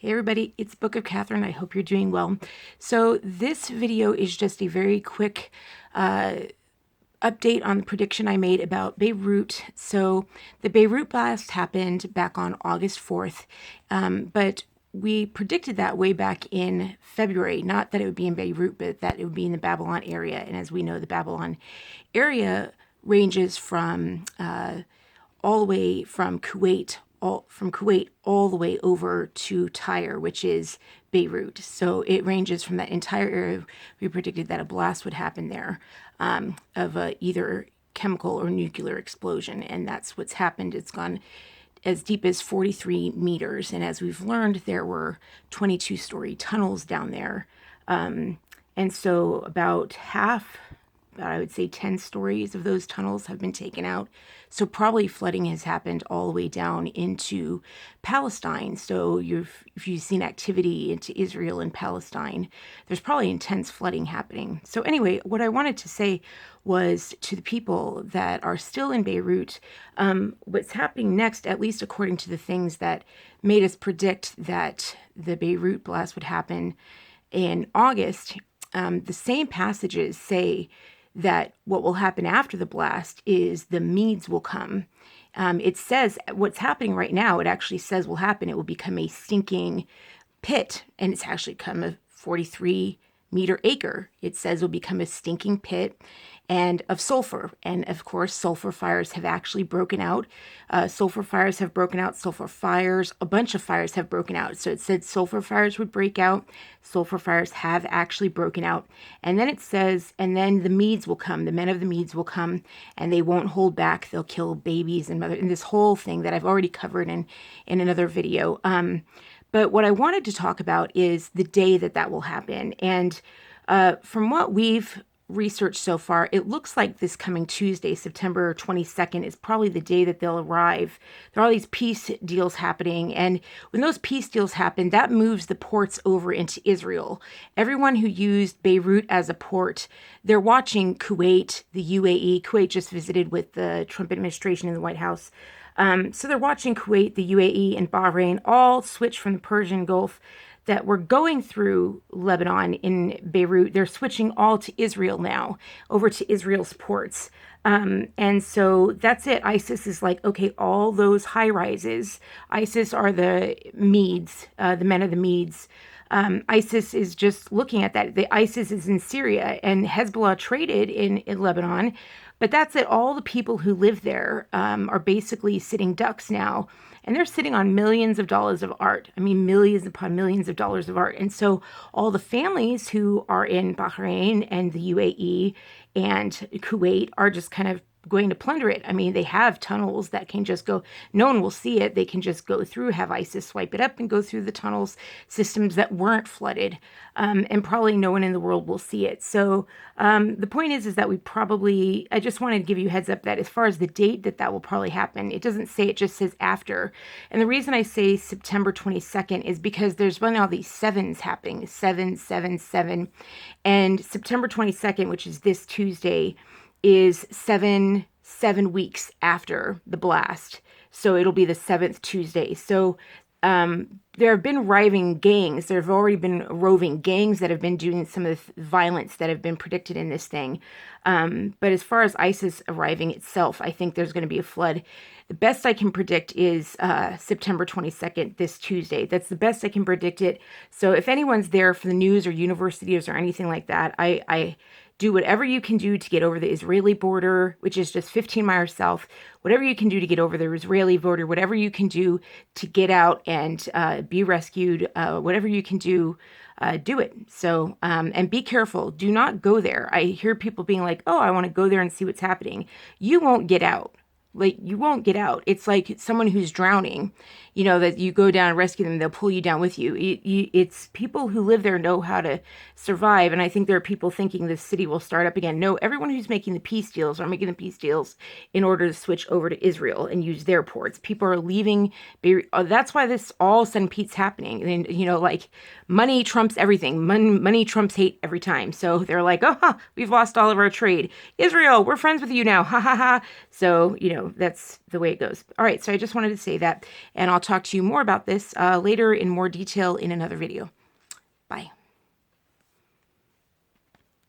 Hey everybody, it's Book of Katherine. I hope you're doing well. So this video is just a very quick update on the prediction I made about Beirut. So the Beirut blast happened back on August 4th, but we predicted that way back in February, not that it would be in Beirut, but that it would be in the Babylon area. And as we know, the Babylon area ranges from all the way from Kuwait all the way over to Tyre, which is Beirut. So it ranges from that entire area. We predicted that a blast would happen there of either chemical or nuclear explosion, and that's what's happened. It's gone as deep as 43 meters, and as we've learned, there were 22-story tunnels down there. And so about half, I would say 10 stories of those tunnels have been taken out. So probably flooding has happened all the way down into Palestine. So if you've seen activity into Israel and Palestine, there's probably intense flooding happening. So anyway, what I wanted to say was to the people that are still in Beirut, what's happening next, at least according to the things that made us predict that the Beirut blast would happen in August, the same passages say that what will happen after the blast is the Medes will come. It says what's happening right now, it actually says will happen. It will become a stinking pit, and it's actually become a 43-meter acre. It says will become a stinking pit and of sulfur. And of course, sulfur fires have actually broken out. A bunch of fires have broken out. So it said sulfur fires would break out. Sulfur fires have actually broken out. And then it says, and then the Medes will come, the men of the Medes will come, and they won't hold back. They'll kill babies and mothers, and this whole thing that I've already covered in another video. But what I wanted to talk about is the day that will happen. And from what we've researched so far, it looks like this coming Tuesday, September 22nd, is probably the day that they'll arrive. There are all these peace deals happening, and when those peace deals happen, that moves the ports over into Israel. Everyone who used Beirut as a port, they're watching Kuwait, the UAE. Kuwait just visited with the Trump administration in the White House. So they're watching Kuwait, the UAE, and Bahrain all switch from the Persian Gulf that were going through Lebanon in Beirut. They're switching all to Israel now, over to Israel's ports. And so that's it. ISIS is like, okay, all those high rises, ISIS are the Medes, the men of the Medes. ISIS is just looking at that. The ISIS is in Syria, and Hezbollah traded in Lebanon. But that's it. All the people who live there are basically sitting ducks now. And they're sitting on millions of dollars of art. I mean, millions upon millions of dollars of art. And so all the families who are in Bahrain and the UAE and Kuwait are just kind of going to plunder it. I mean, they have tunnels that can just go, no one will see it. They can just go through, have ISIS swipe it up and go through the tunnels, systems that weren't flooded. And probably no one in the world will see it. So the point is that I just wanted to give you a heads up that as far as the date that will probably happen, it doesn't say, it just says after. And the reason I say September 22nd is because there's been all these sevens happening, 777. And September 22nd, which is this Tuesday, is seven weeks after the blast. So it'll be the 7th Tuesday. So there have been roving gangs. There have already been roving gangs that have been doing some of the violence that have been predicted in this thing. But as far as ISIS arriving itself, I think there's going to be a flood. The best I can predict is September 22nd, this Tuesday. That's the best I can predict it. So if anyone's there for the news or universities or anything like that, I do whatever you can do to get over the Israeli border, which is just 15 miles south. Whatever you can do to get over the Israeli border, whatever you can do to get out and be rescued, whatever you can do, do it. So, and be careful. Do not go there. I hear people being like, oh, I want to go there and see what's happening. You won't get out. Like, you won't get out. It's like someone who's drowning, that you go down and rescue them, they'll pull you down with you. It's people who live there know how to survive. And I think there are people thinking this city will start up again. No, everyone who's making the peace deals are making the peace deals in order to switch over to Israel and use their ports. People are leaving. That's why this all of a sudden Pete's happening. And, like, money trumps everything. Money trumps hate every time. So they're like, oh, we've lost all of our trade. Israel, we're friends with you now. Ha ha ha. So, that's the way it goes. All right, so I just wanted to say that, and I'll talk to you more about this later in more detail in another video. Bye.